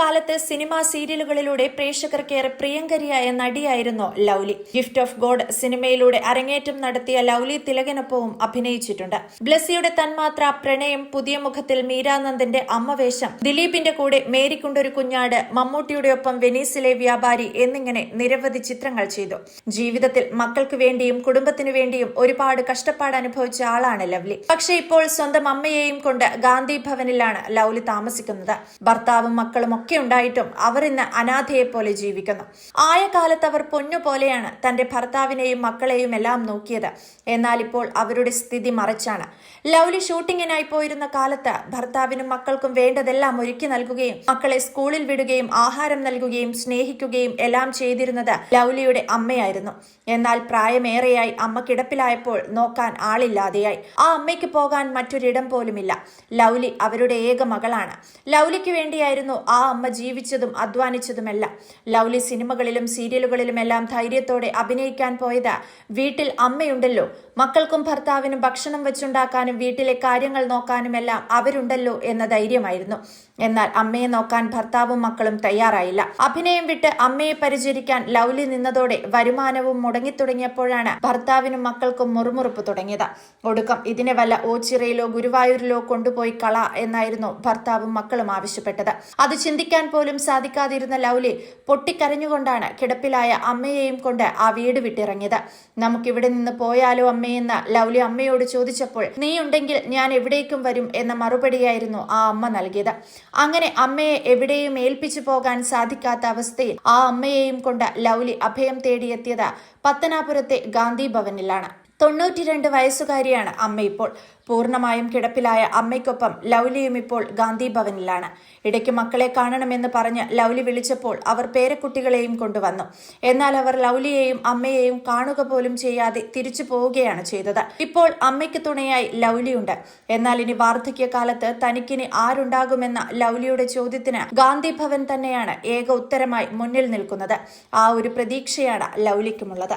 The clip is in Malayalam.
കാലത്ത് സിനിമാ സീരിയലുകളിലൂടെ പ്രേക്ഷകർക്കേറെ പ്രിയങ്കരിയായ നടിയായിരുന്നു ലൗലി. ഗിഫ്റ്റ് ഓഫ് ഗോഡ് സിനിമയിലൂടെ അരങ്ങേറ്റം നടത്തിയ ലൗലി തിലകനൊപ്പവും അഭിനയിച്ചിട്ടുണ്ട്. ബ്ലസ്സിയുടെ തന്മാത്ര, പ്രണയം, പുതിയ മുഖത്തിൽ മീരാനന്ദന്റെ അമ്മവേഷം, ദിലീപിന്റെ കൂടെ മേരിക്കുണ്ടൊരു കുഞ്ഞാട്, മമ്മൂട്ടിയുടെ ഒപ്പം വെനീസിലെ വ്യാപാരി എന്നിങ്ങനെ നിരവധി ചിത്രങ്ങൾ ചെയ്തു. ജീവിതത്തിൽ മക്കൾക്ക് വേണ്ടിയും കുടുംബത്തിനു വേണ്ടിയും ഒരുപാട് കഷ്ടപ്പാട് അനുഭവിച്ച ആളാണ് ലൗലി. പക്ഷേ ഇപ്പോൾ സ്വന്തം അമ്മയെയും കൊണ്ട് ഗാന്ധി ഭവനിലാണ് ലൗലി താമസിക്കുന്നത്. ഭർത്താവും മക്കളും ഒക്കെ ഉണ്ടായിട്ടും അവർ ഇന്ന് അനാഥയെ പോലെ ജീവിക്കുന്നു. ആയ കാലത്ത് അവർ പൊന്നുപോലെയാണ് തന്റെ ഭർത്താവിനെയും മക്കളെയും എല്ലാം നോക്കിയത്. എന്നാൽ ഇപ്പോൾ അവരുടെ സ്ഥിതി മറിച്ചാണ്. ലൗലി ഷൂട്ടിങ്ങിനായി പോയിരുന്ന കാലത്ത് ഭർത്താവിനും മക്കൾക്കും വേണ്ടതെല്ലാം ഒരുക്കി നൽകുകയും മക്കളെ സ്കൂളിൽ വിടുകയും ആഹാരം നൽകുകയും സ്നേഹിക്കുകയും എല്ലാം ചെയ്തിരുന്നത് ലൗലിയുടെ അമ്മയായിരുന്നു. എന്നാൽ പ്രായമേറെയായി അമ്മ കിടപ്പിലായപ്പോൾ നോക്കാൻ ആളില്ലാതെയായി. ആ അമ്മയ്ക്ക് പോകാൻ മറ്റൊരിടം പോലുമില്ല. ലൗലി അവരുടെ ഏക മകളാണ്. ലൗലിക്ക് വേണ്ടിയായിരുന്നു ആ അമ്മ ജീവിച്ചതും അധ്വാനിച്ചതുമെല്ലാം. ലൗലി സിനിമകളിലും സീരിയലുകളിലും എല്ലാം ധൈര്യത്തോടെ അഭിനയിക്കാൻ പോയത് വീട്ടിൽ അമ്മയുണ്ടല്ലോ, മക്കൾക്കും ഭർത്താവിനും ഭക്ഷണം വെച്ചുണ്ടാക്കാനും വീട്ടിലെ കാര്യങ്ങൾ നോക്കാനുമെല്ലാം അവരുണ്ടല്ലോ എന്ന ധൈര്യമായിരുന്നു. എന്നാൽ അമ്മയെ നോക്കാൻ ഭർത്താവും മക്കളും തയ്യാറായില്ല. അഭിനയം വിട്ട് അമ്മയെ പരിചരിക്കാൻ ലൗലി നിന്നതോടെ വരുമാനവും മുടങ്ങിത്തുടങ്ങിയപ്പോഴാണ് ഭർത്താവിനും മക്കൾക്കും മുറുമുറുപ്പ് തുടങ്ങിയത്. ഒടുക്കം ഇതിനെ വല്ല ഓച്ചിറയിലോ ഗുരുവായൂരിലോ കൊണ്ടുപോയി കള എന്നായിരുന്നു ഭർത്താവും മക്കളും ആവശ്യപ്പെട്ടത്. അത് ചിന്തിക്കാൻ പോലും സാധിക്കാതിരുന്ന ലൗലി പൊട്ടിക്കരഞ്ഞുകൊണ്ടാണ് കിടപ്പിലായ അമ്മയെയും കൊണ്ട് ആ വീട് വിട്ടിറങ്ങിയത്. നമുക്കിവിടെ നിന്ന് പോയാലോ അമ്മയെന്ന് ലൗലി അമ്മയോട് ചോദിച്ചപ്പോൾ, നീ ഉണ്ടെങ്കിൽ ഞാൻ എവിടേക്കും വരും എന്ന മറുപടിയായിരുന്നു ആ അമ്മ നൽകിയത്. അങ്ങനെ അമ്മയെ എവിടെയും ഏൽപ്പിച്ചു പോകാൻ സാധിക്കാത്ത അവസ്ഥയിൽ ആ അമ്മയെയും കൊണ്ട് ലൗലി അഭയം തേടിയെത്തിയത് പത്തനാപുരത്തെ ഗാന്ധി ഭവനിലാണ്. 92 വയസ്സുകാരിയാണ് അമ്മ ഇപ്പോൾ. പൂർണ്ണമായും കിടപ്പിലായ അമ്മയ്ക്കൊപ്പം ലൗലിയും ഇപ്പോൾ ഗാന്ധി ഭവനിലാണ്. ഇടയ്ക്ക് മക്കളെ കാണണമെന്ന് പറഞ്ഞ് ലൗലി വിളിച്ചപ്പോൾ അവർ പേരക്കുട്ടികളെയും കൊണ്ടുവന്നു. എന്നാൽ അവർ ലൗലിയെയും അമ്മയെയും കാണുക പോലും ചെയ്യാതെ തിരിച്ചു പോവുകയാണ് ചെയ്തത്. ഇപ്പോൾ അമ്മയ്ക്ക് തുണയായി ലൗലിയുണ്ട്. എന്നാൽ ഇനി വാർദ്ധക്യകാലത്ത് തനിക്കിനി ആരുണ്ടാകുമെന്ന ലൗലിയുടെ ചോദ്യത്തിന് ഗാന്ധി ഭവൻ തന്നെയാണ് ഏക ഉത്തരമായി മുന്നിൽ നിൽക്കുന്നത്. ആ ഒരു പ്രതീക്ഷയാണ് ലൗലിക്കുമുള്ളത്.